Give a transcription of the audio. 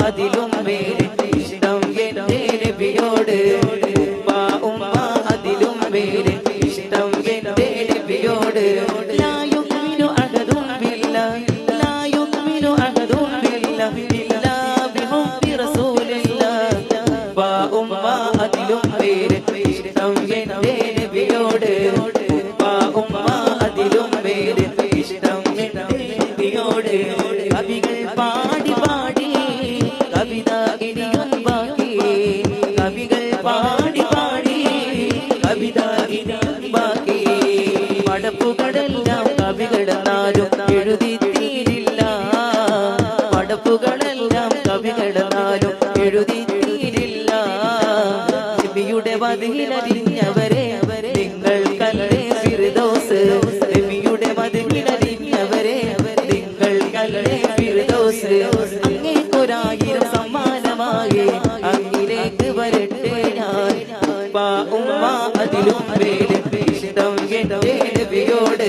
അതിലും മേലെ ഇഷ്ടം എന്റെ നബിയോട് ഉപ്പ ഉമ്മ അതിലും മേലെ ഇഷ്ടം എന്റെ നബിയോട് ലാ യുമിനു അഹദും ബില്ലാഹി ലാ യുമിനു അഹദും ബില്ലാഹി ഇല്ലാ ബിഹുബ്ബി റസൂലില്ലാഹ് ഉപ്പ ഉമ്മ അതിലും മേലെ ഇഷ്ടം എന്റെ നബിയോട് ഉപ്പ ഉമ്മ അതിലും മേലെ ഇഷ്ടം എന്റെ നബിയോട് കവികൾ പാടി പാടി കവിത ഇനിയും ബാക്കി കവികൾ പാടി പാടി കവിത ഇനിയും ബാക്കി പടപ്പുകളെല്ലാം കവികളെന്നാലും എഴുതി തീരില്ല പടപ്പുകളെല്ലാം കവികളെന്നാലും എഴുതി തീരില്ല നബിയുടെ വതിലറിഞ്ഞവരെ നിങ്ങൾ കല്ലേ ഫിർദൗസ് നബിയുടെ വതിലറിഞ്ഞവരെ നിങ്ങൾ കല്ലേ ഫിർദൗസ് അങ്ങേക്കൊരായിരം സമ്മാനമായി അങ്ങിലേക്ക് വരട്ടെ ഞാൻ ഉപ്പ ഉമ്മ അതിലും മേലെ ഇഷ്ടം എന്റെ നബിയോട്